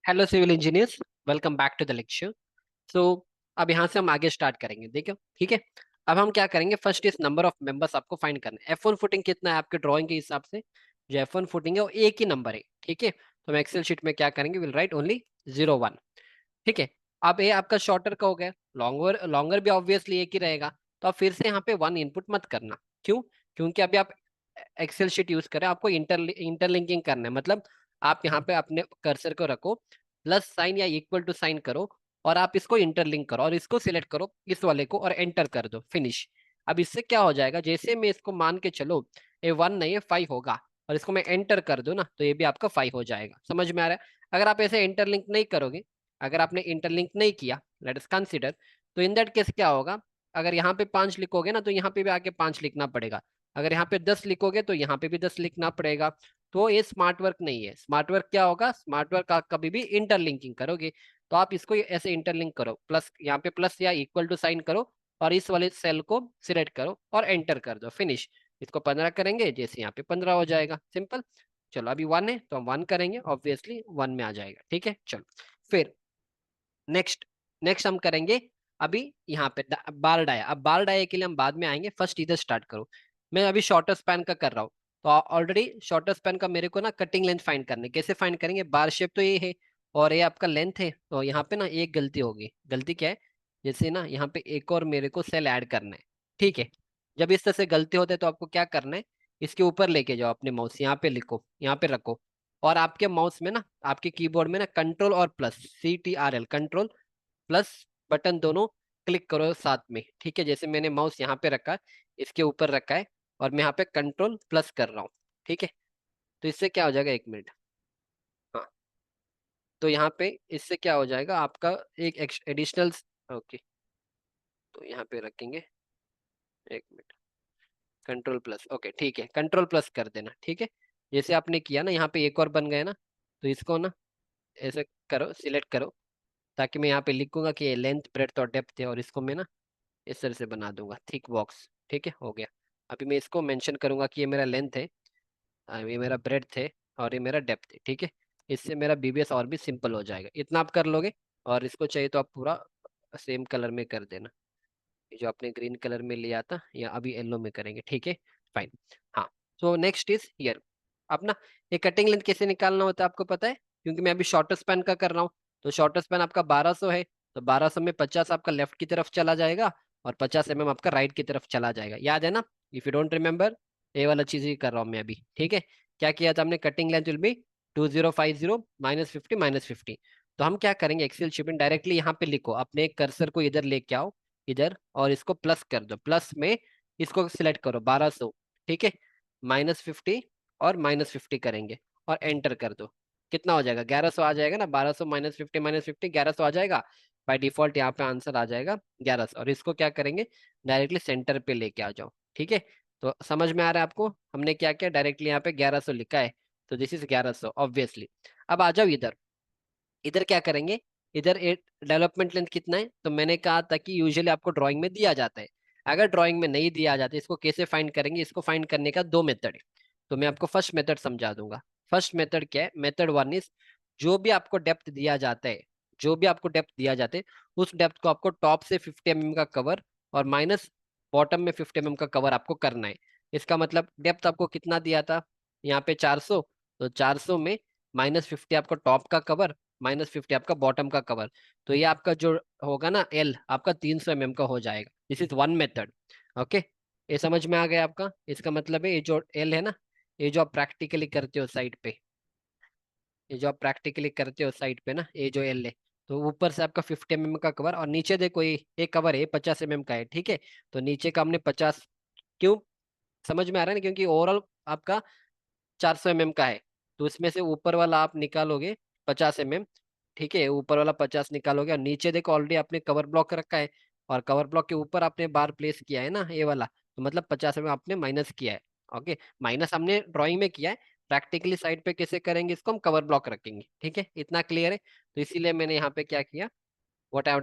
Hello civil engineers, welcome back to the lecture. So अब यहाँ से हम आगे स्टार्ट करेंगे, देखो ठीक है। अब हम क्या करेंगे, first is number of members आपको फाइंड करना है। F1 फुटिंग कितना है आपके ड्राइंग के हिसाब से। जो F1 फुटिंग है वो एक ही नंबर है, ठीक है। तो हम एक्सेल शीट में क्या करेंगे, विल राइट ओनली 0 1, ठीक है। अब ये आपका शॉर्टर का हो गया, लॉन्गर लॉन्गर भी ऑब्वियसली एक ही रहेगा। तो आप फिर से यहाँ पे 1 इनपुट मत करना। क्यों? क्योंकि अभी आप एक्सेल शीट यूज करें, आपको इंटरलिंकिंग करना है। मतलब आप यहाँ पे अपने कर्सर को रखो, प्लस साइन या इक्वल टू साइन करो, और आप इसको इंटरलिंक करो और इसको सिलेक्ट करो इस वाले को और एंटर कर दो, फिनिश। अब इससे क्या हो जाएगा, जैसे मैं इसको मान के चलो ये 1 नहीं है 5 होगा, और इसको मैं एंटर कर दूं ना, तो ये भी आपका 5 हो जाएगा। समझ में आ रहा है? अगर आप ऐसे इंटरलिंक नहीं करोगे, अगर आपने इंटरलिंक नहीं किया, लेट अस कंसीडर, तो इन दैट केस क्या होगा, अगर यहाँ पे 5 लिखोगे ना, तो यहाँ पे भी आके 5 लिखना पड़ेगा। अगर यहाँ पे 10 लिखोगे तो यहाँ पे भी 10 लिखना पड़ेगा। तो ये स्मार्ट वर्क नहीं है। स्मार्ट वर्क क्या होगा, स्मार्ट वर्क आप कभी भी इंटरलिंकिंग करोगे। तो आप इसको ऐसे इंटरलिंक करो, प्लस यहाँ पे प्लस या इक्वल टू साइन करो, और इस वाले सेल को सिलेक्ट करो और एंटर कर दो, फिनिश। इसको 15 करेंगे, जैसे यहाँ पे 15 हो जाएगा, सिंपल। चलो अभी 1 है तो हम 1 करेंगे, ऑब्वियसली 1 में आ जाएगा, ठीक है। चलो फिर नेक्स्ट नेक्स्ट हम करेंगे अभी यहाँ पे बार डाया। अब बार डाया के लिए हम बाद में आएंगे, फर्स्ट इधर स्टार्ट करो। मैं अभी शॉर्टर स्पैन का कर रहा हूँ। तो ऑलरेडी शॉर्टर स्पैन का मेरे को ना कटिंग लेंथ फाइंड करने, कैसे फाइंड करेंगे, बार शेप तो ये है और ये आपका लेंथ है। तो यहाँ पे ना एक गलती होगी। गलती क्या है, जैसे ना यहाँ पे एक और मेरे को सेल ऐड करना है, ठीक है। जब इस तरह से गलती होते हैं तो आपको क्या करना है, इसके ऊपर लेके जाओ अपने माउस, यहाँ पे लिखो, यहाँ पे रखो, और आपके माउस में ना, आपके कीबोर्ड में ना कंट्रोल और plus, CTRL, control plus button दोनों क्लिक करो साथ में, ठीक है। जैसे मैंने माउस यहाँ पे रखा है, इसके ऊपर रखा है, और मैं यहाँ पे कंट्रोल प्लस कर रहा हूँ, ठीक है। तो इससे क्या हो जाएगा, एक मिनट, हाँ। तो यहाँ पे इससे क्या हो जाएगा आपका, एक एडिशनल, ओके, तो यहाँ पे रखेंगे, एक मिनट, कंट्रोल प्लस, ओके ठीक है, कंट्रोल प्लस कर देना, ठीक है। जैसे आपने किया ना, यहाँ पे एक और बन गया ना, तो इसको ना ऐसे करो, सिलेक्ट करो, ताकि मैं यहाँ पे लिखूंगा कि ये लेंथ ब्रेड्थ और डेप्थ है, और इसको मैं ना इस तरह से बना दूंगा, थिक बॉक्स, ठीक है, हो गया। अभी मैं इसको मेंशन करूंगा कि ये मेरा लेंथ है, ये मेरा ब्रेड्थ है, और ये मेरा डेप्थ है, ठीक है। इससे मेरा BBS और भी सिंपल हो जाएगा। इतना आप कर लोगे, और इसको चाहिए तो आप पूरा सेम कलर में कर देना। ये जो आपने ग्रीन कलर में लिया था, या अभी येलो में करेंगे, ठीक है, फाइन। हाँ, सो नेक्स्ट इज हियर। अब ना ये कटिंग लेंथ कैसे निकालना होता है आपको पता है, क्योंकि मैं अभी शॉर्टर स्पैन का कर रहा हूँ। तो शॉर्टर स्पैन आपका 1200 है, तो 1200 में 50 आपका लेफ्ट की तरफ चला जाएगा, और 50 आपका राइट की तरफ चला जाएगा, याद है ना। इफ यू डोंट रिमेम्बर, ये वाला चीज ही कर रहा हूँ मैं अभी, ठीक है। क्या किया था हमने, कटिंग लेंथ विल बी 2050 -50 -50। तो हम क्या करेंगे, एक्सेल शीट में डायरेक्टली यहाँ पे लिखो, अपने कर्सर को इधर लेके आओ, इधर, और इसको प्लस कर दो, प्लस में इसको सिलेक्ट करो 1200, ठीक है, -50 और -50 करेंगे, और एंटर कर दो। कितना हो जाएगा, 1100 आ जाएगा ना, 1200 -50 -50 1100 आ जाएगा। बाय डिफॉल्ट यहाँ पे आंसर आ जाएगा 1100, और इसको क्या करेंगे, डायरेक्टली सेंटर पे लेके आ जाओ, ठीक है। तो समझ में आ रहा है आपको, हमने क्या किया, डायरेक्टली यहाँ पे 1100 लिखा है, तो दिस इज 1100 ऑब्वियसली। अब आ जाओ इधर, इधर क्या करेंगे, इधर एक डेवलपमेंट लेंथ कितना है, तो मैंने कहा था कि यूजुअली आपको ड्राइंग में दिया जाता है। अगर ड्राइंग में नहीं दिया जाता, इसको कैसे फाइंड करेंगे, इसको फाइंड करने का दो मेथड है। तो मैं आपको फर्स्ट मेथड समझा दूंगा। फर्स्ट मेथड क्या है, मेथड 1 इज, जो भी आपको डेप्थ दिया जाता है, जो भी आपको डेप्थ दिया जाता है, उस डेप्थ को आपको टॉप से 50 mm का कवर, और माइनस बॉटम में 50 mm का कवर आपको करना है। इसका मतलब डेप्थ आपको कितना दिया था, यहाँ पे 400, तो 400 में -50 आपको टॉप का कवर, -50 आपका बॉटम का कवर। तो ये आपका जो होगा ना, एल आपका 300 mm का हो जाएगा। This is one method, okay. ये समझ में आ गया आपका, इसका मतलब है ये जो एल है ना, ये जो आप प्रैक्टिकली करते हो साइड पे, ये जो आप प्रैक्टिकली करते हो साइड पे ना, ये जो एल है, तो ऊपर से आपका 50 mm का कवर, और नीचे देखो ये एक कवर है 50 mm का है, ठीक है। तो नीचे का हमने 50, क्यों, समझ में आ रहा है ना, क्योंकि ओवरऑल आपका 400 mm का है। तो उसमें से ऊपर वाला आप निकालोगे 50 mm, ठीक है, ऊपर वाला 50 निकालोगे, और नीचे देखो ऑलरेडी आपने कवर ब्लॉक रखा है, और कवर ब्लॉक के ऊपर आपने बार प्लेस किया है ना, ये वाला, तो मतलब 50 mm आपने माइनस किया है, ओके। माइनस हमने ड्राइंग में किया है, प्रैक्टिकली साइड पे कैसे करेंगे इसको, हम कवर ब्लॉक रखेंगे, ठीक है, इतना क्लियर है। तो इसीलिए मैंने यहाँ पे क्या किया, what I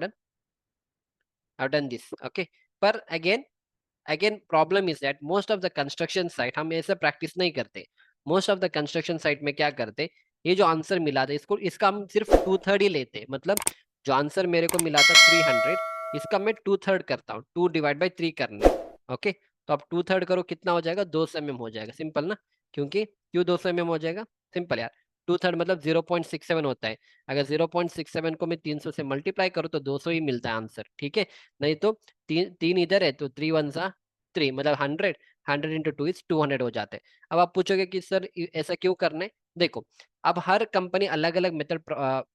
have done this, okay. पर again, problem is that most of the construction site हम ऐसे प्रैक्टिस नहीं करते। Most of the construction site में क्या करते, ये जो आंसर मिला था इसको, इसका हम सिर्फ 2/3 ही लेते हैं। मतलब जो आंसर मेरे को मिला था 300, इसका मैं 2/3 करता हूँ, 2/3 करना है। ओके, तो आप 2/3 करो, कितना हो जाएगा, 200 mm हो जाएगा। सिंपल ना, क्योंकि क्यों 200 mm हो जाएगा, सिंपल यार, 2/3 मतलब 0.67 होता है। अगर 0.67 को मैं 300 से मल्टीप्लाई करूँ तो 200 ही मिलता है आंसर, ठीक है। नहीं तो तीन तीन इधर है तो 3 1 सा 3, मतलब 100, 100 × 2 = 200 हो जाते हैं। अब आप पूछोगे कि सर ऐसा क्यों करना है। देखो, अब हर कंपनी अलग अलग मेथड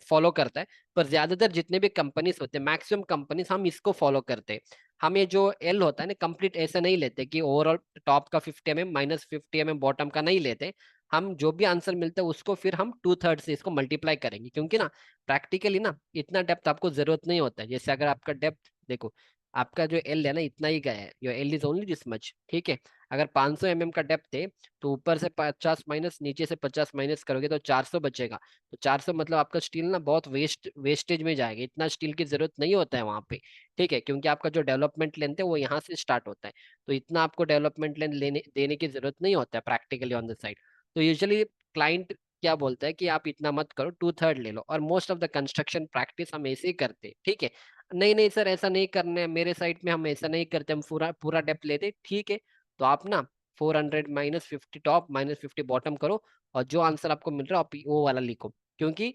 फॉलो करता है, पर ज्यादातर जितने भी कंपनीज होते हैं, मैक्सिमम कंपनीज हम इसको फॉलो करते हैं। हम ये जो एल होता है ना, कंप्लीट ऐसा नहीं लेते कि ओवरऑल टॉप का 50 mm माइनस 50 mm बॉटम का नहीं लेते। हम जो भी आंसर मिलता है उसको फिर हम 2/3 से इसको मल्टीप्लाई करेंगे, क्योंकि ना प्रैक्टिकली ना इतना डेप्थ आपको जरूरत नहीं होता है। जैसे अगर आपका डेप्थ देखो, आपका जो एल है ना इतना ही गया है, your L is only this much, ठीक है। अगर 500 mm का डेप्थ है तो ऊपर से 50 माइनस, नीचे से 50 माइनस करोगे तो 400 बचेगा। तो 400 मतलब आपका स्टील ना बहुत वेस्टेज में जाएगा, इतना स्टील की जरूरत नहीं होता है वहां पे, ठीक है, क्योंकि आपका जो डेवलपमेंट लेंथ है वो यहाँ से स्टार्ट होता है। तो इतना आपको डेवलपमेंट लेंथ लेने देने की जरूरत नहीं होता है प्रैक्टिकली ऑन द साइड। तो यूजुअली क्लाइंट क्या बोलता है कि आप इतना मत करो, 2/3 ले लो, और most of the construction practice हम ऐसे ही करते हैं, ठीक है। नहीं नहीं सर ऐसा नहीं करना है, मेरे साइड में हम ऐसा नहीं करते, हम पूरा पूरा डेप्थ लेते, ठीक है। तो आप ना 400 माइनस 50 टॉप माइनस 50 बॉटम करो, और जो आंसर आपको मिल रहा है आप वो वाला लिखो, क्योंकि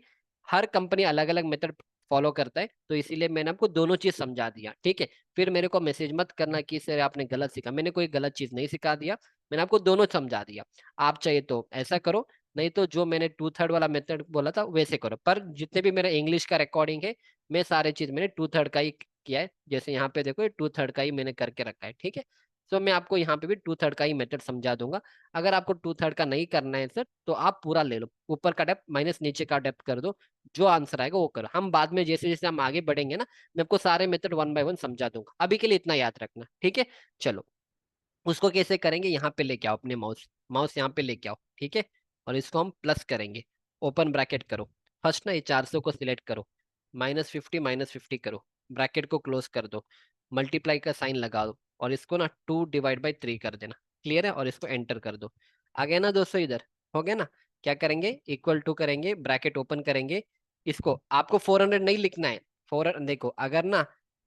हर कंपनी अलग अलग मेथड फॉलो करता है। तो इसीलिए मैंने आपको दोनों चीज समझा दिया, ठीक है। फिर मेरे को मैसेज मत करना कि सर आपने गलत सीखा, मैंने कोई गलत चीज नहीं सिखा दिया, मैंने आपको दोनों समझा दिया। आप चाहिए तो ऐसा करो, नहीं तो जो मैंने 2/3 वाला मेथड बोला था वैसे करो। पर जितने भी मेरा इंग्लिश का रिकॉर्डिंग है, मैं सारे चीज मैंने 2/3 का ही किया है। जैसे यहाँ पे देखो 2/3 का ही मैंने करके रखा है, ठीक है। तो मैं आपको यहाँ पे भी 2/3 का ही मेथड समझा दूंगा। अगर आपको 2/3 का नहीं करना है सर तो आप पूरा ले लो, ऊपर का डेप्थ माइनस नीचे का डेप्थ कर दो, जो आंसर आएगा वो करो। हम बाद में जैसे जैसे हम आगे बढ़ेंगे ना, मैं आपको सारे मेथड 1 बाय 1 समझा दूंगा। अभी के लिए इतना याद रखना, ठीक है। चलो, उसको कैसे करेंगे, यहाँ पे लेके आओ अपने माउस, माउस यहाँ पे लेके आओ, ठीक है। और इसको हम प्लस करेंगे, ओपन ब्रैकेट करो। फर्स्ट ना ये 400 को सिलेक्ट करो, -50 करो, ब्रैकेट को क्लोज कर दो, मल्टीप्लाई का साइन लगा दो, और इसको ना 2/3 कर देना। क्लियर है, और इसको एंटर कर दो। आ गया ना दोस्तों, इधर हो गया ना। क्या करेंगे, इक्वल टू करेंगे, ब्रैकेट ओपन करेंगे। इसको आपको 400 नहीं लिखना है। फोर देखो, अगर ना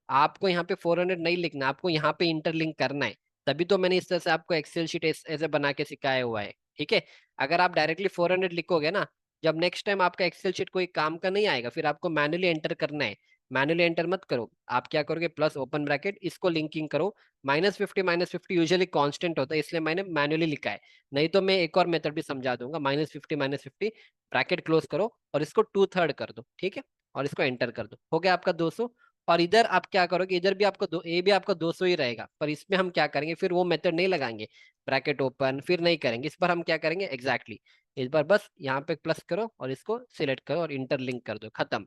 आपको यहाँ पे 400 नहीं लिखना, आपको यहाँ पे इंटरलिंक करना है। तभी तो मैंने इस तरह से आपको एक्सेल शीट ऐसे बना के सिखाया हुआ है, ठीक है। अगर आप डायरेक्टली 400 लिखोगे ना, जब नेक्स्ट टाइम आपका एक्सेल शीट कोई काम का नहीं आएगा, फिर आपको मैन्युअली एंटर करना है। मैन्युअली एंटर मत करो, आप क्या करोगे, प्लस ओपन ब्रैकेट, इसको लिंकिंग करो। -50 यूजुअली कांस्टेंट होता है, इसलिए मैंने मैन्युअली लिखा है। नहीं तो मैं एक और मेथड भी समझा दूंगा, -50 ब्रैकेट क्लोज करो, और इसको 2/3 कर दो, ठीक है। और इसको एंटर कर दो, हो गया आपका 200। और इधर आप क्या करोगे, इधर भी आपको ए भी आपका 200 ही रहेगा, पर इसमें हम क्या करेंगे, फिर वो मेथड नहीं लगाएंगे, ब्रैकेट ओपन फिर नहीं करेंगे। इस पर हम क्या करेंगे, एग्जैक्टली इस बार बस यहाँ पे प्लस करो और इसको सिलेक्ट करो और इंटरलिंक कर दो, खत्म।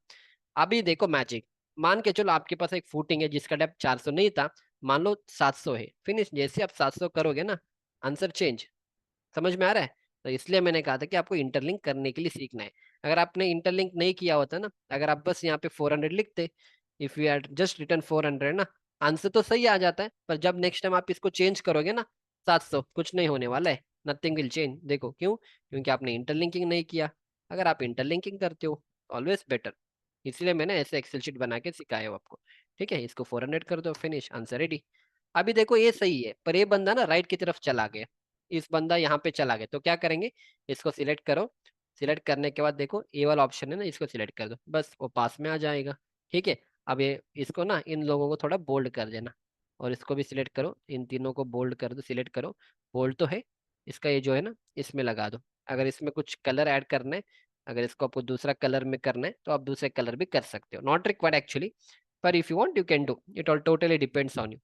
अभी देखो मैजिक, मान के चलो आपके पास एक फुटिंग है जिसका डेप्थ 400 नहीं था, मान लो 700 है, फिनिश। जैसे आप 700 करोगे ना, आंसर चेंज। समझ में आ रहा है। तो इसलिए मैंने कहा था कि आपको इंटरलिंक करने के लिए सीखना है। अगर आपने इंटरलिंक नहीं किया होता ना, अगर आप बस यहाँ पे 400 लिखते, if you are just return 400 ना, आंसर तो सही आ जाता है। पर जब नेक्स्ट टाइम आप इसको चेंज करोगे ना, 700, कुछ नहीं होने वाला है, नथिंग विल चेंज। देखो क्यों, क्योंकि आपने इंटरलिंकिंग नहीं किया। अगर आप इंटरलिंकिंग करते हो, ऑलवेज बेटर। इसलिए मैंने ऐसे एक्सेल शीट बना के सिखाया हो आपको, ठीक है। इसको 400 कर दो, फिनिश, आंसर रेडी। अभी देखो ये सही है, पर ये बंदा ना राइट की तरफ चला गया, इस बंदा यहाँ पे चला गया, तो क्या करेंगे, इसको सिलेक्ट करो। सिलेक्ट करने के बाद देखो ए वाला ऑप्शन है ना, इसको सिलेक्ट कर दो, बस वो पास में आ जाएगा, ठीक है। अब ये इसको ना इन लोगों को थोड़ा बोल्ड कर देना, और इसको भी सिलेक्ट करो, इन तीनों को बोल्ड कर दो, सिलेक्ट करो। बोल्ड तो है, इसका ये जो है ना इसमें लगा दो। अगर इसमें कुछ कलर ऐड करना है, अगर इसको आपको दूसरा कलर में करना है तो आप दूसरे कलर भी कर सकते हो, नॉट रिक्वायर्ड एक्चुअली, पर if you want you can do it, all totally depends on you.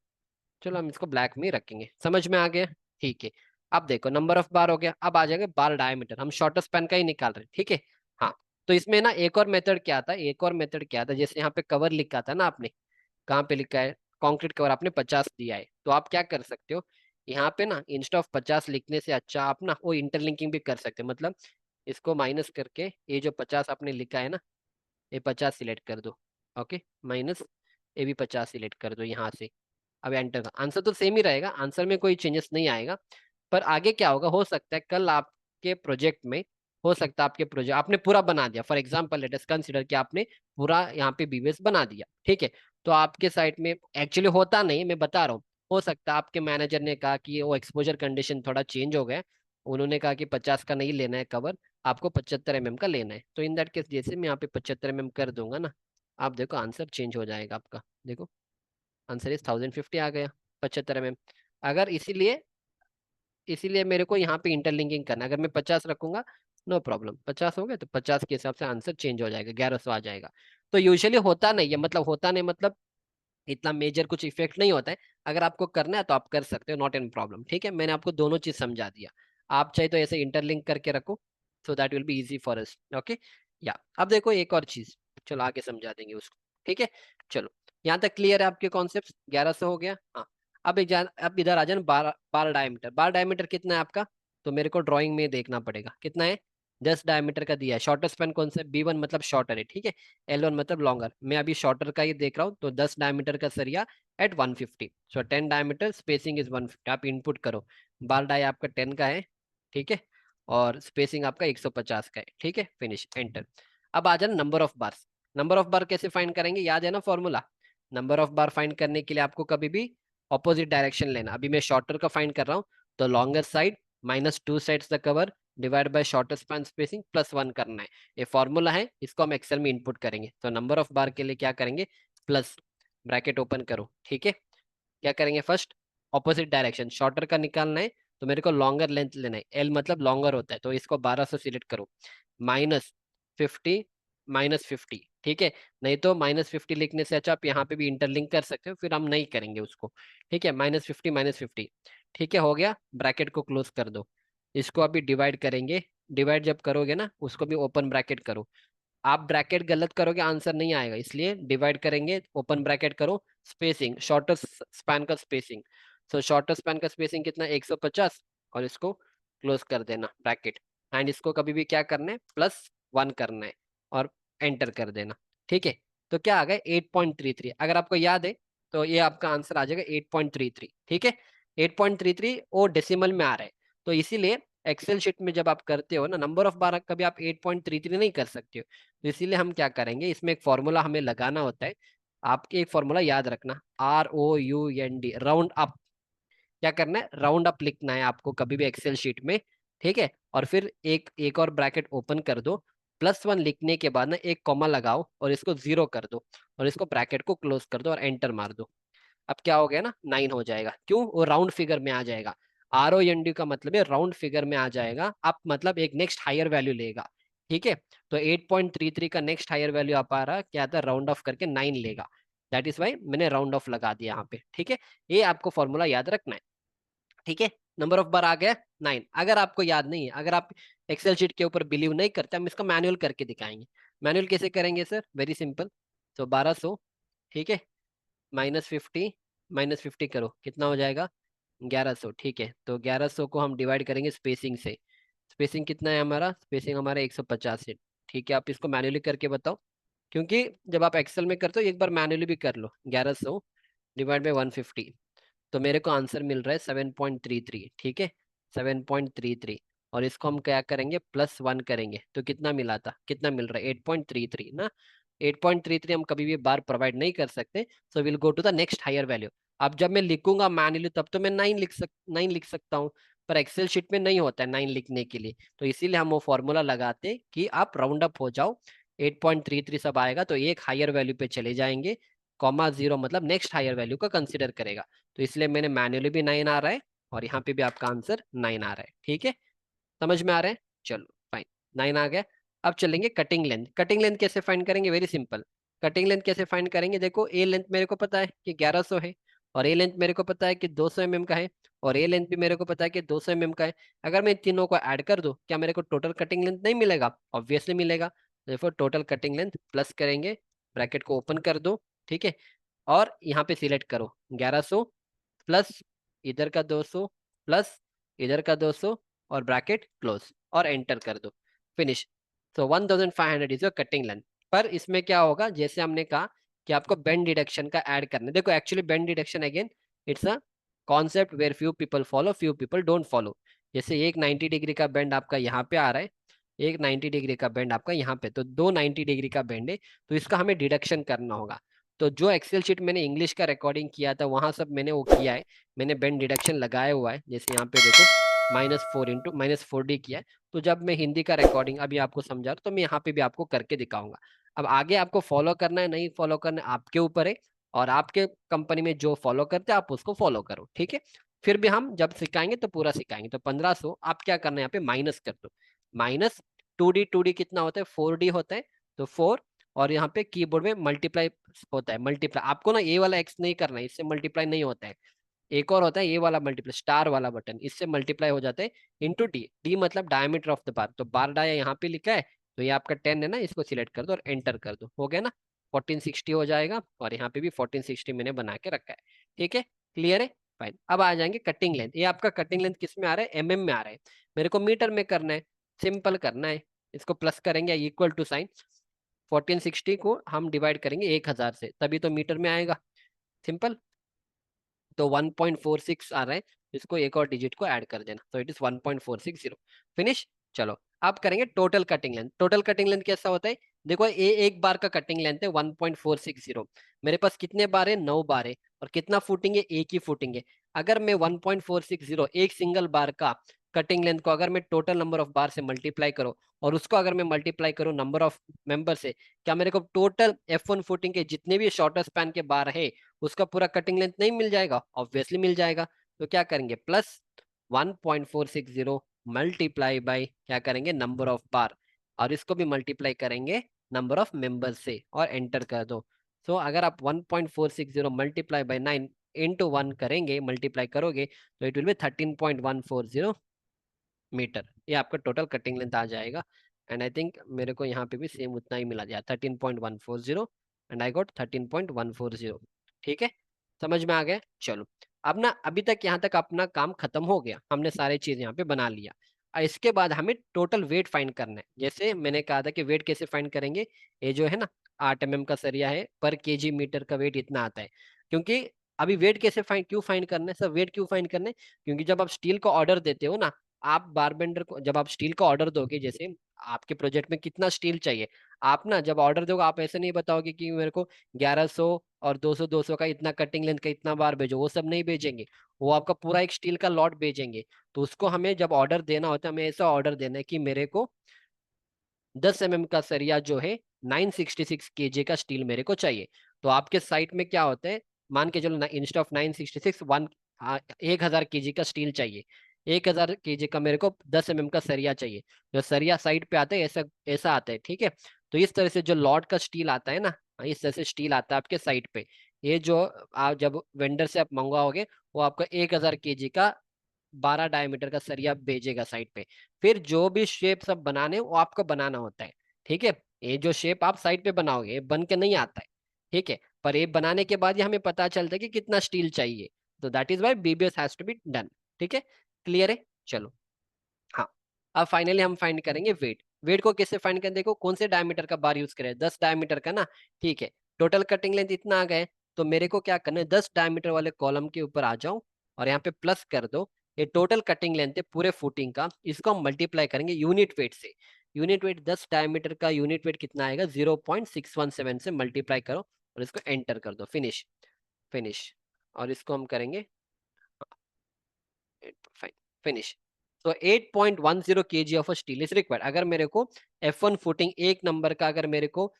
चलो हम इसको ब्लैक में ही रखेंगे, समझ में आ गया, ठीक है। अब देखो नंबर ऑफ बार हो गया, अब आ जाएंगे बार डायमीटर, हम शॉर्टेस्ट स्पैन का ही निकाल रहे हैं, ठीक है। हाँ, तो इसमें ना एक और मेथड क्या था, एक और मेथड क्या था, जैसे यहाँ पे कवर लिखा था ना आपने, कहाँ पे लिखा है, कंक्रीट कवर आपने 50 दिया है, तो आप क्या कर सकते हो, यहाँ पे ना इंस्टेड ऑफ 50 लिखने से अच्छा आप ना वो इंटरलिंकिंग भी कर सकते हो। मतलब इसको माइनस करके ये जो 50 आपने लिखा है ना, ये 50 सिलेक्ट कर दो, ओके, माइनस ये भी 50 सिलेक्ट कर दो यहाँ से। अब एंटर का आंसर तो सेम ही रहेगा, आंसर में कोई चेंजेस नहीं आएगा। पर आगे क्या होगा, हो सकता है कल आपके प्रोजेक्ट में हो सकता है आपके प्रोजेक्ट आपने पूरा बना दिया, for example let us consider कि आपने पूरा यहाँ पे बीबीएस बना दिया, ठीक है। तो आपके साइट में एक्चुअली होता नहीं, मैं बता रहा हूँ, हो सकता है आपके मैनेजर ने कहा कि वो एक्सपोजर कंडीशन थोड़ा चेंज हो गया, उन्होंने कहा कि 50 का नहीं लेना है कवर, आपको 75 mm का लेना है। तो इन दैट केस जैसे मैं यहाँ पे 75 mm कर दूंगा ना, आप देखो आंसर चेंज हो जाएगा आपका, देखो आंसर इज 1050 आ गया, 75 mm। अगर इसीलिए इसीलिए मेरे को यहाँ पे इंटरलिंकिंग करना है। अगर मैं 50 रखूंगा, नो प्रॉब्लम, 50 हो गया तो 50 के हिसाब से आंसर चेंज हो जाएगा, 1100 आ जाएगा। तो यूजुअली होता नहीं है, मतलब होता नहीं मतलब इतना मेजर कुछ इफेक्ट नहीं होता है। अगर आपको करना है तो आप कर सकते हो, नॉट एन प्रॉब्लम, ठीक है। मैंने आपको दोनों चीज समझा दिया, आप चाहे तो ऐसे इंटरलिंक करके रखो, so that will be easy for us, okay. या अब देखो एक और चीज, चलो आगे समझा देंगे उसको, ठीक है। चलो यहाँ तक क्लियर है आपके कॉन्सेप्ट, 1100 हो गया, हाँ। अब इधर आ जाना, बार बार डायमीटर, बार डायमीटर कितना है आपका, तो मेरे को ड्राइंग में देखना पड़ेगा कितना है। 10 डायमीटर का दिया है, शॉर्टर स्पैन कौन सा है, B1 मतलब शॉर्टर है, ठीक है। L1 मतलब लॉन्गर, मैं अभी शॉर्टर का ही देख रहा हूँ, तो 10 डायमीटर का सरिया at 150, so 10 diameter spacing is 150, आप इनपुट करो। बार डाई आपका 10 का है, ठीक है, और स्पेसिंग आपका 150 का है, ठीक है, फिनिश, एंटर। अब आ जाना number of bars. Number of बार कैसे फाइंड करेंगे, याद है ना formula. Number of bar find करने के लिए आपको कभी भी ऑपोजिट डायरेक्शन लेना। अभी मैं शॉर्टर का फाइंड कर रहा हूँ, तो longer side minus two sides the cover divide by shorter span spacing +1 करना है। ये फॉर्मूला है, इसको हम एक्सेल में इनपुट करेंगे। तो नंबर ऑफ बार के लिए क्या करेंगे, प्लस, ब्रैकेट ओपन करो, ठीक है। क्या करेंगे फर्स्ट, ऑपोजिट डायरेक्शन, शॉर्टर का निकालना है, तो मेरे को लॉन्गर लेंथ लेना है, एल मतलब लॉन्गर होता है, तो इसको 1200 सिलेक्ट करो, -50 -50, ठीक है। नहीं तो -50 लिखने से अच्छा आप यहाँ पे भी इंटरलिंक कर सकते हो, फिर हम नहीं करेंगे उसको, ठीक है। -50 -50, ठीक है, हो गया, ब्रैकेट को क्लोज कर दो। इसको अभी डिवाइड करेंगे, डिवाइड जब करोगे ना उसको भी ओपन ब्रैकेट करो। आप ब्रैकेट गलत करोगे आंसर नहीं आएगा, इसलिए डिवाइड करेंगे, ओपन ब्रैकेट करो, स्पेसिंग शॉर्टर स्पैन का स्पेसिंग, सो शॉर्टर स्पैन का स्पेसिंग कितना 150, और इसको क्लोज कर देना ब्रैकेट, एंड इसको कभी भी क्या करना है, +1 करना है, और एंटर कर देना, ठीक है। तो क्या आ गया 8.33, अगर आपको याद है तो ये आपका आंसर आ जाएगा 8.33, ठीक है। 8.33 वो डेसिमल में आ रहा है, तो इसीलिए एक्सेल शीट में जब आप करते हो ना नंबर ऑफ बार, कभी आप 8.33 नहीं कर सकते हो। तो इसीलिए हम क्या करेंगे, इसमें एक फॉर्मूला हमें लगाना होता है। आपके एक फॉर्मूला याद रखना, ROUND, राउंड अप। क्या करना है, राउंड अप लिखना है आपको कभी भी एक्सेल शीट में, ठीक है। और फिर एक एक और ब्रैकेट ओपन कर दो, +1 लिखने के बाद ना एक कॉमा लगाओ और इसको 0 कर दो, और इसको ब्रैकेट को क्लोज कर दो और एंटर मार दो। अब क्या हो गया ना, 9 हो जाएगा, क्यों, वो राउंड फिगर में आ जाएगा। ROND का मतलब है राउंड फिगर में आ जाएगा, आप मतलब एक नेक्स्ट हायर वैल्यू लेगा, ठीक है। तो 8.33 का नेक्स्ट हायर वैल्यू आप आ रहा क्या था, राउंड ऑफ करके 9 लेगा, दैट इज वाई मैंने राउंड ऑफ लगा दिया यहाँ पे, ठीक है। ये आपको फॉर्मूला याद रखना है, ठीक है। नंबर ऑफ बार आ गया 9। अगर आपको याद नहीं है, अगर आप एक्सेल शीट के ऊपर बिलीव नहीं करते, हम इसका मैनुअल करके दिखाएंगे। मैनुअल कैसे करेंगे सर, वेरी सिंपल। तो 1200, ठीक है, -50 -50 करो, कितना हो जाएगा 1100, ठीक है। तो 1100 को हम डिवाइड करेंगे स्पेसिंग से, स्पेसिंग कितना है हमारा, स्पेसिंग हमारा 150 है, ठीक है। आप इसको मैन्युअली करके बताओ, क्योंकि जब आप एक्सेल में करते हो एक बार मैन्युअली भी कर लो, 1100 डिवाइड बाई 150, तो मेरे को आंसर मिल रहा है 7.33, ठीक है, 7.33। और इसको हम क्या करेंगे, +1 करेंगे, तो कितना मिला था, कितना मिल रहा है 8.33 ना। 8.33 हम कभी भी बार प्रोवाइड नहीं कर सकते, so will go to the next higher value. अब जब मैं लिखूंगा मैन्युअली तब तो मैं 9 लिख सकता हूँ, पर एक्सेल शीट में नहीं होता है 9 लिखने के लिए, तो इसीलिए हम वो फॉर्मूला लगाते कि आप राउंड अप हो जाओ, 8.33 सब आएगा तो एक हायर वैल्यू पे चले जाएंगे, कॉमा 0 मतलब नेक्स्ट हायर वैल्यू का कंसिडर करेगा। तो इसलिए मैंने मैन्युअली भी 9 आ रहा है, और यहाँ पे भी आपका आंसर 9 आ रहा है, ठीक है। समझ में आ रहा है, चलो फाइन, 9 आ गया। अब चलेंगे कटिंग लेंथ। कटिंग लेंथ कैसे फाइंड करेंगे, वेरी सिंपल। कटिंग लेंथ कैसे फाइंड करेंगे, देखो ए लेंथ मेरे को पता है कि 1100 है, और ए लेंथ मेरे को पता है कि 200 mm का है, और ए लेंथ भी मेरे को पता है कि 200 mm का है। अगर मैं तीनों को ऐड कर दूं, क्या मेरे को टोटल कटिंग लेंथ नहीं मिलेगा, ऑब्वियसली मिलेगा। देखो टोटल कटिंग लेंथ प्लस करेंगे, ब्रैकेट को ओपन कर दो, ठीक है। और यहाँ पे सिलेक्ट करो 1100 प्लस इधर का 200 प्लस इधर का 200, और ब्रैकेट क्लोज, और एंटर कर दो, फिनिश। तो 1500 इज योर कटिंग लेंथ। पर इसमें क्या होगा, जैसे हमने कहा कि आपको बेंड डिडक्शन का ऐड करना है। देखो actually bend deduction again it's a concept where few people follow, few people don't follow. जैसे एक 90 डिग्री का बेंड आपका यहाँ पे आ रहा है, एक 90 डिग्री का बेंड आपका यहाँ पे, तो दो 90 डिग्री का बेंड है, तो इसका हमें डिडक्शन करना होगा। तो जो एक्सेल शीट मैंने इंग्लिश का रिकॉर्डिंग किया था वहां सब मैंने वो किया है, मैंने बेंड डिडक्शन लगाया हुआ है, जैसे यहाँ पे देखो -4 × -4d किया है। तो जब मैं हिंदी का रिकॉर्डिंग अभी आपको समझा रहा हूं, तो मैं यहाँ पे भी आपको करके दिखाऊंगा। अब आगे आपको फॉलो करना है नहीं फॉलो करना है आपके ऊपर है, और आपके कंपनी में जो फॉलो करते हैं आप उसको फॉलो करो, ठीक है। फिर भी हम जब सिखाएंगे तो पूरा सिखाएंगे। तो 1500 आप क्या करना है यहाँ पे माइनस कर दो, माइनस 2d कितना होता है 4d होता है, तो 4, और यहाँ पे कीबोर्ड में मल्टीप्लाई होता है, मल्टीप्लाई आपको ना ये वाला एक्स नहीं करना है, इससे मल्टीप्लाई नहीं होता है। एक और होता है ये वाला मल्टीप्लाई, स्टार वाला बटन, इससे मल्टीप्लाई हो जाता है इंटू डी, डी मतलब डायमीटर ऑफ द बार, तो बार डाया यहाँ पे लिखा है, तो ये आपका 10 है ना, इसको सिलेक्ट कर दो और एंटर कर दो, हो गया ना, 1460 हो जाएगा, और यहाँ पे भी 1460 मैंने बना के रखा है, ठीक है, क्लियर है, फाइन। अब आ जाएंगे कटिंग लेंथ, ये आपका कटिंग लेंथ किस में आ रहा है, एमएम में आ रहा है, मेरे को मीटर में करना है, सिंपल करना है, इसको प्लस करेंगे इक्वल टू साइन, 1460 को हम डिवाइड करेंगे 1000 से, तभी तो मीटर में आएगा, सिंपल। तो 1.46 आ रहा है, इसको एक और डिजिट को ऐड कर देना, तो इट इज 1.460, फिनिश। चलो अब करेंगे total cutting length. Total cutting length कैसा होता है, देखो ये एक बार का कटिंग लेंथ है 1.460, मेरे पास कितने बार है 9 बार है, और कितना फुटिंग है एक ही फुटिंग है। अगर मैं 1.460 एक सिंगल बार का कटिंग लेंथ को अगर मैं टोटल नंबर ऑफ बार से मल्टीप्लाई करूं, और उसको अगर मैं मल्टीप्लाई करूं नंबर ऑफ मेंबर से, क्या मेरे को टोटल F1 फुटिंग के जितने भी शॉर्टर स्पैन के बार है उसका पूरा कटिंग लेंथ नहीं मिल जाएगा, ऑब्वियसली मिल जाएगा। तो क्या करेंगे प्लस 1.460 मल्टीप्लाई बाई क्या करेंगे नंबर ऑफ बार, और इसको भी मल्टीप्लाई करेंगे नंबर ऑफ मेंबर्स से, और एंटर कर दो। सो अगर आप 1.460 मल्टीप्लाई बाई 9 इंटू 1 करेंगे, मल्टीप्लाई करोगे, तो इट विल बी 13.140 मीटर, ये आपका टोटल कटिंग लेंथ आ जाएगा। एंड आई थिंक मेरे को यहाँ पे भी सेम उतना ही मिला, जाए 13.140, एंड आई गॉट 13.140, ठीक है, समझ में आ गया। चलो अब ना अभी तक यहाँ तक अपना काम खत्म हो गया, हमने सारी चीज यहाँ पे बना लिया। इसके बाद हमें टोटल वेट फाइंड करना है, जैसे मैंने कहा था कि वेट कैसे फाइंड करेंगे, ये जो है ना 8 mm का सरिया है, पर केजी मीटर का वेट इतना आता है, क्योंकि अभी वेट कैसे फाइंड क्यों फाइंड करना है सर, वेट क्यों फाइंड करना है, क्योंकि जब आप स्टील का ऑर्डर देते हो ना, आप बारबेंडर को जब आप स्टील का ऑर्डर दोगे, जैसे आपके प्रोजेक्ट में कितना स्टील चाहिए, आप ना जब ऑर्डर दोगे आप ऐसे नहीं बताओगे कि मेरे को 1100 और 200 200 का इतना कटिंग लेंथ का इतना बार भेजो, वो सब नहीं भेजेंगे, वो आपका पूरा एक स्टील का लॉट भेजेंगे। तो उसको हमें जब ऑर्डर देना होता है, हमें ऐसा ऑर्डर देना है कि मेरे को 10 mm का सरिया जो है 966 kg का स्टील मेरे को चाहिए। तो आपके साइट में क्या होता है, मान के चलो इंस्टेड ऑफ 966 1000 kg का स्टील चाहिए, 1000 kg का मेरे को 10 mm का सरिया चाहिए, जो सरिया साइड पे आता है ऐसा ऐसा आता है, ठीक है। तो इस तरह से जो लॉट का स्टील आता है ना, इस तरह से स्टील आता है आपके साइट पे, ये जो आप जब वेंडर से आप मंगवाओगे, वो आपका 1000 kg का 12 डायमीटर का सरिया भेजेगा साइड पे। फिर जो भी शेप सब बनाने वो आपको बनाना होता है, ठीक है। ये जो शेप आप साइड पे बनाओगे ये बन के नहीं आता है, ठीक है, पर ये बनाने के बाद ही हमें पता चलता है कि कितना स्टील चाहिए। तो that is why BBS has to be done, ठीक है, क्लियर है। चलो हाँ, अब फाइनली हम फाइंड करेंगे वेट। वेट को कैसे फाइंड करें, देखो कौन से डायमीटर का बार यूज करें, 10 डायमीटर का ना, ठीक है। टोटल कटिंग लेंथ इतना आ गए, तो मेरे को क्या करना है 10 डायमीटर वाले कॉलम के ऊपर आ जाऊं, और यहाँ पे प्लस कर दो, ये टोटल कटिंग लेंथ है पूरे फुटिंग का, इसको हम मल्टीप्लाई करेंगे यूनिट वेट से। यूनिट वेट 10 डायमीटर का यूनिट वेट कितना आएगा 0.617 से मल्टीप्लाई करो, और इसको एंटर कर दो, फिनिश, फिनिश। और इसको हम करेंगे फाइन, फिनिश। तो 8.10 kg of steel is required, अगर मेरे को F1 फुटिंग एक नंबर का अगर मेरे को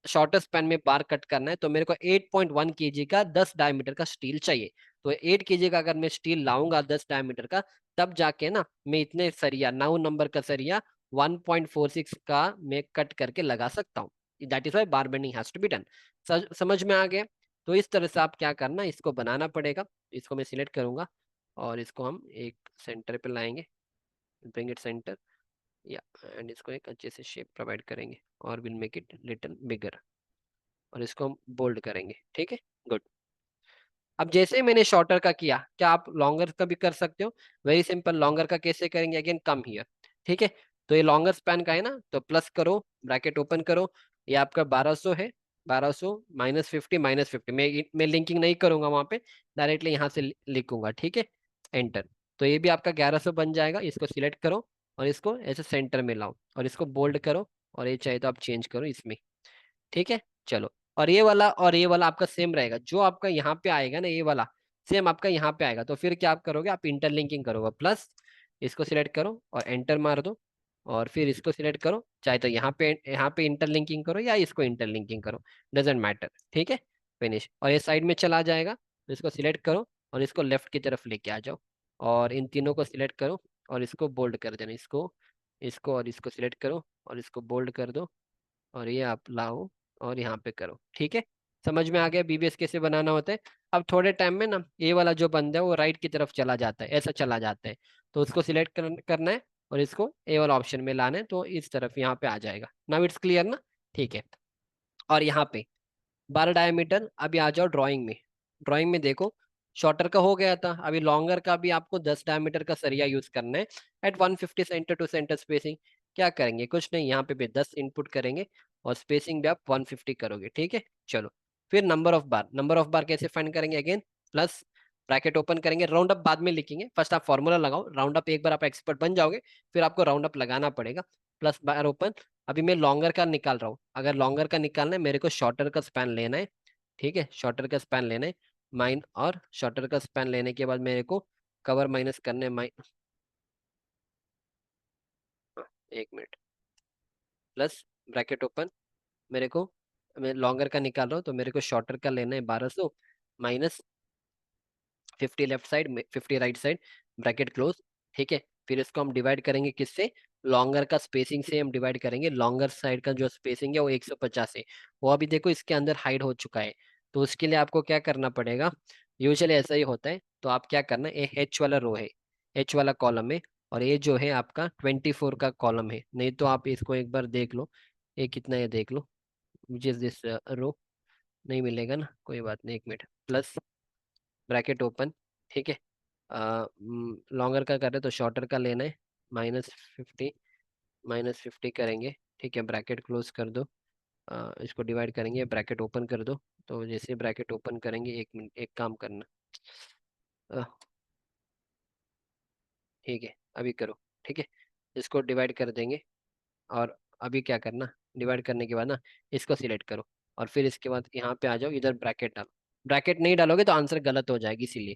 शॉर्टर स्पैन में बार कट करना है, तो मेरे को 8.1 kg का 10 डायमीटर का स्टील चाहिए। तो 8 kg का अगर मैं स्टील लाऊंगा 10 डायमीटर का, तब जाके ना मैं इतने सरिया 9 नंबर का सरिया 1.46 का मैं कट करके लगा सकता हूँ। That is why bar bending has to be done. समझ में आ गया। तो इस तरह से आप क्या करना, इसको बनाना पड़ेगा। इसको मैं सिलेक्ट करूंगा, और इसको हम एक सेंटर पे लाएंगे, ब्रिंग इट सेंटर, या एंड इसको एक अच्छे से शेप प्रोवाइड करेंगे, और will make it little bigger, और इसको हम बोल्ड करेंगे, ठीक है, गुड। अब जैसे मैंने शॉर्टर का किया, क्या आप लॉन्गर का भी कर सकते हो, वेरी सिंपल। लॉन्गर का कैसे करेंगे, अगेन कम हियर, ठीक है। तो ये लॉन्गर स्पैन का है ना, तो प्लस करो, ब्रैकेट ओपन करो, ये आपका 1200 है, 1200 -50 -50, मैं लिंकिंग नहीं करूंगा वहां पे, डायरेक्टली यहाँ से लिखूंगा, ठीक है, एंटर। तो ये भी आपका 1100 बन जाएगा, इसको सिलेक्ट करो, और इसको ऐसे सेंटर में लाओ और इसको बोल्ड करो, और ये चाहे तो आप चेंज करो इसमें। ठीक है, चलो। और ये वाला आपका सेम रहेगा, जो आपका यहाँ पे आएगा ना ये वाला, सेम आपका यहाँ पे आएगा। तो फिर क्या आप करोगे, आप इंटरलिंकिंग करोगे, प्लस इसको सिलेक्ट करो और एंटर मार दो, और फिर इसको सिलेक्ट करो, चाहे तो यहाँ पे इंटरलिंकिंग करो या इसको इंटरलिंकिंग करो, डजेंट मैटर। ठीक है, फिनिश। और ये साइड में चला जाएगा, तो इसको सिलेक्ट करो और इसको लेफ्ट की तरफ लेके आ जाओ, और इन तीनों को सिलेक्ट करो और इसको बोल्ड कर देना, इसको इसको और इसको सिलेक्ट करो और इसको बोल्ड कर दो, और ये आप लाओ और यहाँ पे करो। ठीक है, समझ में आ गया बीबीएस कैसे बनाना होता है। अब थोड़े टाइम में ना ये वाला जो बंदा है वो राइट की तरफ चला जाता है, ऐसा चला जाता है, तो उसको सिलेक्ट करना है और इसको ए वाला ऑप्शन में लाना है, तो इस तरफ यहाँ पे आ जाएगा। नाउ इट्स क्लियर ना। ठीक है, और यहाँ पे 12 डायमीटर। अभी आ जाओ ड्राइंग में। ड्राइंग में देखो, शॉर्टर का हो गया था, अभी लॉन्गर का भी आपको 10 डायमीटर का सरिया यूज करना है at 150 centre to centre spacing. क्या करेंगे, कुछ नहीं, यहाँ पे भी 10 इनपुट करेंगे और स्पेसिंग भी आप 150 करोगे। ठीक है, चलो। फिर नंबर ऑफ बार कैसे फाइंड करेंगे, अगेन प्लस ब्रैकेट ओपन करेंगे, राउंड अप बाद में लिखेंगे, फर्स्ट आप फॉर्मूला लगाओ, राउंड अप एक बार आप एक्सपर्ट बन जाओगे, फिर आपको राउंड अप लगाना पड़ेगा, प्लस बार ओपन। अभी मैं लॉन्गर का निकाल रहा हूँ, अगर लॉन्गर का निकालना है मेरे को शॉर्टर का स्पैन लेना है। ठीक है, शॉर्टर का स्पैन लेना है, माइन, और शॉर्टर का स्पैन लेने के बाद मेरे को कवर माइनस करने, माइन, एक मिनट, प्लस ब्रैकेट ओपन, मेरे को, मैं लॉन्गर का निकाल रहा हूँ तो मेरे को शॉर्टर का लेना है 1200, minus 50 left side, 50 right side, bracket close. ठीक है, फिर इसको हम डिवाइड करेंगे किससे, लॉन्गर का स्पेसिंग से हम डिवाइड करेंगे। लॉन्गर साइड का जो स्पेसिंग है वो 150 है, वो अभी देखो इसके अंदर हाइड हो चुका है, तो उसके लिए आपको क्या करना पड़ेगा, यूजुअली ऐसा ही होता है, तो आप क्या करना है, ये एच वाला रो है, एच वाला कॉलम है, और ये जो है आपका 24 का कॉलम है, नहीं तो आप इसको एक बार देख लो, ये कितना है देख लो, विच इज दिस रो, नहीं मिलेगा ना, कोई बात नहीं, एक मिनट, प्लस ब्रैकेट ओपन। ठीक है, लॉन्गर का कर रहे तो शॉर्टर का लेना है, -50, -50 करेंगे। ठीक है, ब्रैकेट क्लोज कर दो, इसको डिवाइड करेंगे, ब्रैकेट ओपन कर दो। तो जैसे ब्रैकेट ओपन करेंगे, एक मिनट, एक काम करना, अ, ठीक है, अभी करो। ठीक है, इसको डिवाइड कर देंगे, और अभी क्या करना, डिवाइड करने के बाद ना इसको सिलेक्ट करो, और फिर इसके बाद यहाँ पे आ जाओ, इधर ब्रैकेट डालो, ब्रैकेट नहीं डालोगे तो आंसर गलत हो जाएगी, इसीलिए।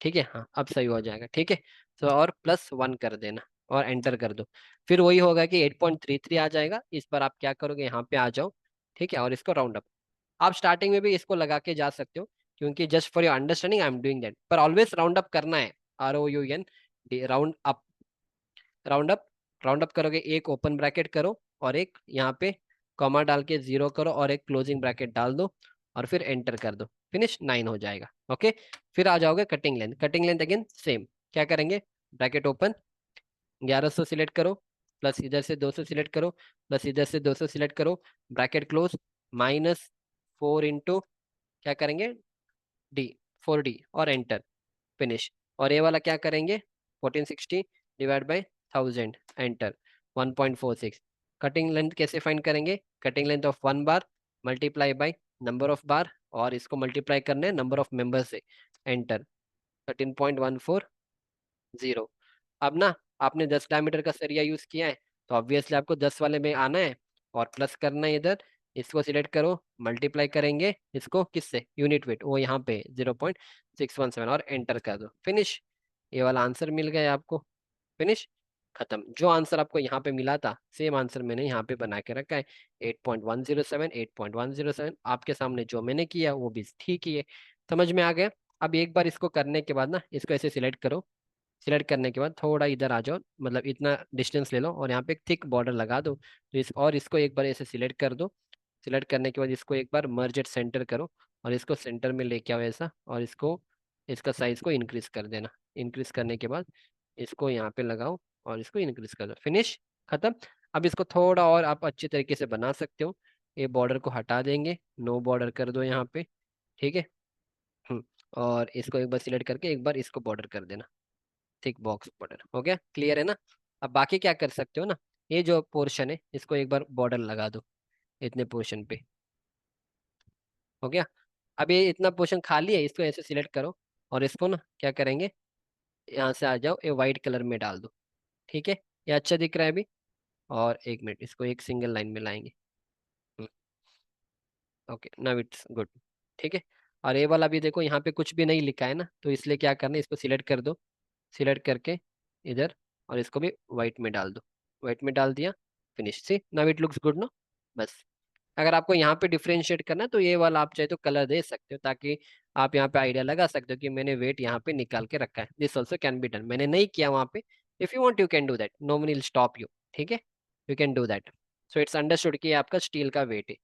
ठीक है, हाँ अब सही हो जाएगा। ठीक है, तो और +1 कर देना और एंटर कर दो, फिर वही होगा कि 8.33 आ जाएगा। इस पर आप क्या करोगे, यहाँ पे आ जाओ। ठीक है, और इसको राउंड अप, आप स्टार्टिंग में भी इसको लगा के जा सकते हो, क्योंकि just for your understanding I am doing that, पर ऑलवेज राउंड अप करना है, ROUN, round up, round up. Round up करोगे, एक ओपन ब्रैकेट करो और एक यहाँ पे कॉमा डाल के 0 करो और एक क्लोजिंग ब्रैकेट डाल दो, और फिर एंटर कर दो, फिनिश, 9 हो जाएगा। ओके, फिर आ जाओगे cutting length, cutting length again same, क्या करेंगे, ब्रैकेट ओपन, 1100 सिलेक्ट करो, प्लस इधर से 200 सिलेक्ट करो, प्लस इधर से 200 सिलेक्ट करो, ब्रैकेट क्लोज, -4 इंटू, क्या करेंगे, डी, 4D, और एंटर, फिनिश। और ये वाला क्या करेंगे, 1460 divide by 1000, enter, 1.46। Cutting length कैसे फाइंड करेंगे, cutting length of 1 bar multiply by number of बार, और इसको मल्टीप्लाई करना है नंबर ऑफ मेंबर से, एंटर, 13.140। अब ना आपने 10 डायमीटर का सरिया यूज किया है, तो ऑब्वियसली आपको 10 वाले में आना है और प्लस करना है इधर, इसको सिलेक्ट करो, मल्टीप्लाई करेंगे इसको किससे, यूनिट वेट, वो यहाँ पे 0.617, और एंटर कर दो, फिनिश। ये वाला आंसर मिल गया आपको, फिनिश, खत्म। जो आंसर आपको यहाँ पे मिला था सेम आंसर मैंने यहाँ पे बना के रखा है, 8.107, 8.107, आपके सामने जो मैंने किया वो भी ठीक ही है। समझ में आ गया। अब एक बार इसको करने के बाद ना इसको ऐसे सिलेक्ट करो, सिलेक्ट करने के बाद थोड़ा इधर आ जाओ, मतलब इतना डिस्टेंस ले लो, और यहाँ पे एक थिक बॉर्डर लगा दो, तो इसको एक बार ऐसे सिलेक्ट कर दो, सिलेक्ट करने के बाद इसको एक बार मर्ज एट सेंटर करो, और इसको सेंटर में लेके आओ ऐसा, और इसको, इसका साइज को इंक्रीज कर देना, इंक्रीज करने के बाद इसको यहाँ पे लगाओ और इसको इंक्रीज कर दो, फिनिश, खत्म। अब इसको थोड़ा और आप अच्छे तरीके से बना सकते हो, ये बॉर्डर को हटा देंगे, नो बॉर्डर कर दो यहाँ पे। ठीक है, हम्म, और इसको एक बार सिलेक्ट करके एक बार इसको बॉर्डर कर देना, थिक बॉक्स बॉर्डर हो गया, क्लियर है ना। अब बाकी क्या कर सकते हो ना, ये जो पोर्शन है इसको एक बार बॉर्डर लगा दो, इतने पोर्शन पे, हो गया। अब ये इतना पोर्शन खाली है, इसको ऐसे सिलेक्ट करो, और इसको ना क्या करेंगे, यहाँ से आ जाओ, ये व्हाइट कलर में डाल दो। ठीक है, ये अच्छा दिख रहा है अभी। और एक मिनट, इसको एक सिंगल लाइन में लाएंगे। Okay, now it's good. ठीक है। और ये वाला भी देखो, यहाँ पे कुछ भी नहीं लिखा है ना, तो इसलिए क्या करना है, इसको सिलेक्ट कर दो। सिलेक्ट करके इधर, और इसको भी वाइट में डाल दो। वाइट में डाल दिया, finish. See now it looks good no. बस। अगर आपको यहाँ पे डिफरेंशिएट करना है तो ये वाला आप चाहे तो कलर दे सकते हो, ताकि आप यहाँ पे आइडिया लगा सकते हो कि मैंने वेट यहाँ पे निकाल के रखा है। This also can be done, मैंने नहीं किया वहाँ पे। If you want you can do that, no one will stop you. ठीक है, you can do that. So it's understood कि ये आपका स्टील का वेट है।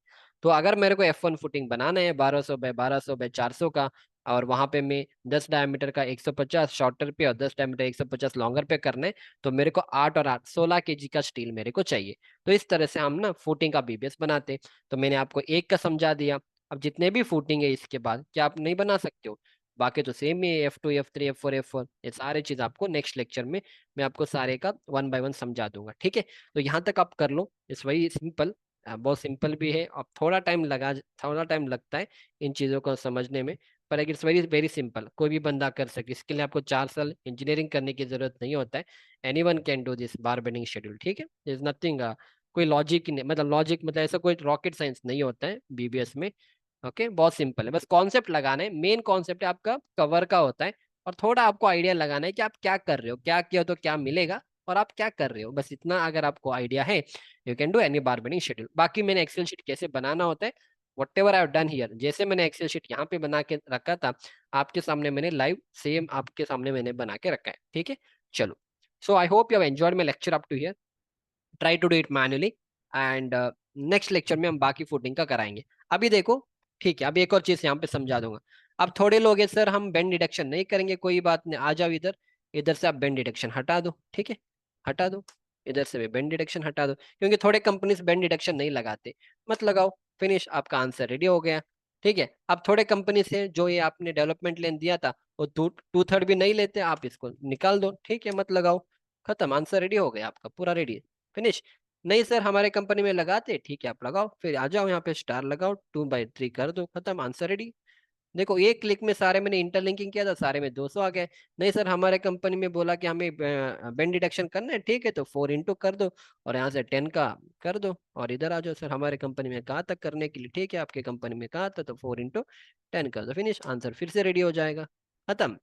तो अगर मेरे को F1 फुटिंग बनाना है 1200 बाय 400 और वहां पे मैं 10 डायमीटर का 150 शॉर्टर पे और 10 डायमीटर 150 लॉन्गर पे करना है, तो मेरे को 8 और 8 16 केजी का स्टील मेरे को चाहिए। तो इस तरह से हम ना फुटिंग का बीबीएस बनाते हैं। तो मैंने आपको एक का समझा दिया। अब जितने भी फुटिंग है इसके बाद क्या आप नहीं बना सकते हो? बाकी तो सेम ही है, F2 F3 F4 F4, ये सारे चीज आपको नेक्स्ट लेक्चर में मैं आपको सारे का 1 बाय 1 समझा दूंगा। ठीक है, तो यहाँ तक आप कर लो। इस वही सिंपल, बहुत सिंपल भी है। अब थोड़ा टाइम लगता है इन चीज़ों को समझने में, पर इट्स वेरी वेरी सिंपल, कोई भी बंदा कर सकते। इसके लिए आपको 4 साल इंजीनियरिंग करने की जरूरत नहीं होता है। Any one can do this bar bending schedule. ठीक है, इज नथिंग, कोई लॉजिक नहीं, मतलब लॉजिक मतलब ऐसा कोई रॉकेट साइंस नहीं होता है बीबीएस में। ओके, बहुत सिंपल है, बस कॉन्सेप्ट लगाना है। मेन कॉन्सेप्ट है आपका कवर का होता है, और थोड़ा आपको आइडिया लगाना है कि आप क्या कर रहे हो, क्या किया तो क्या मिलेगा, और आप क्या कर रहे हो। बस इतना अगर आपको आइडिया है, you can do any bar bending schedule. बाकी मैंने एक्सेल शीट कैसे बनाना होता है, whatever I have done here, जैसे मैंने एक्सेल शीट यहाँ पे बना के रखा था, आपके सामने मैंने लाइव सेम आपके सामने मैंने बना के रखा है। ठीक है, चलो। So I hope you have enjoyed my lecture up to here. Try to do it manually, and next lecture में हम बाकी फुटिंग का कराएंगे। अभी देखो, ठीक है, अभी एक और चीज यहाँ पे समझा दूंगा। अब थोड़े लोग हैं सर हम बेंड डिडक्शन नहीं करेंगे, कोई बात नहीं, आ जाओ इधर। इधर से आप बेंड डिडक्शन हटा दो। ठीक है, हटा दो। इधर से भी बेंड डिडक्शन हटा दो, क्योंकि थोड़े कंपनीज बेंड डिडक्शन नहीं लगाते। मत लगाओ। फिनिश, आपका आंसर रेडी हो गया। ठीक है, अब थोड़े कंपनी से जो ये आपने डेवलपमेंट लेन दिया था, वो टू थर्ड भी नहीं लेते, आप इसको निकाल दो। ठीक है, मत लगाओ। खत्म, आंसर रेडी हो गया आपका, पूरा रेडी। फिनिश। नहीं सर हमारे कंपनी में लगाते, ठीक है, आप लगाओ, फिर आ जाओ यहाँ पे स्टार लगाओ, 2/3 कर दो, खत्म, आंसर रेडी। देखो एक क्लिक में सारे, मैंने इंटरलिंकिंग किया था, सारे में 200 आ गए। नहीं सर हमारे कंपनी में बोला कि हमें बेंड डिडक्शन करना है, ठीक है, तो 4 इंटू कर दो, और यहाँ से 10 का कर दो, और इधर आ जाओ। सर हमारे कंपनी में कहाँ तक करने के लिए, ठीक है, आपके कंपनी में कहाँ था, तो 4 इंटू 10 कर दो, फिनिश, आंसर फिर से रेडी हो जाएगा। खत्म।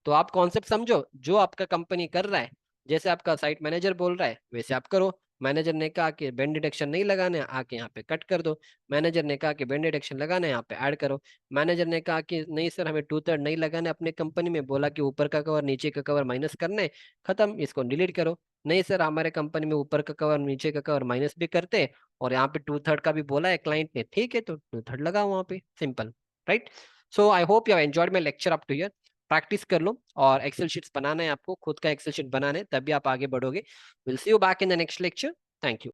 तो आप कॉन्सेप्ट समझो, जो आपका कंपनी कर रहा है, जैसे आपका साइट मैनेजर बोल रहा है वैसे आप करो। मैनेजर ने कहा कि बेंड डिटेक्शन नहीं लगाना है, आके यहाँ पे कट कर दो। मैनेजर ने कहा कि बेंड डिटेक्शन लगाना है, यहाँ पे ऐड करो। मैनेजर ने कहा कि नहीं सर हमें 2/3 नहीं लगाना है, अपने कंपनी में बोला कि ऊपर का कवर नीचे का कवर माइनस करना है, खत्म, इसको डिलीट करो। नहीं सर हमारे कंपनी में ऊपर का कवर नीचे का कवर माइनस भी करते हैं, और यहाँ पे 2/3 का भी बोला है क्लाइंट ने, ठीक है, तो 2/3 लगाओ वहाँ पे, simple. Right. So I hope you have enjoyed my lecture up to here. Practice कर लो, और एक्सेल शीट्स बनाना है आपको, खुद का एक्सेल शीट बनाना है, तभी आप आगे बढ़ोगे। Will see you back in the next lecture. Thank you.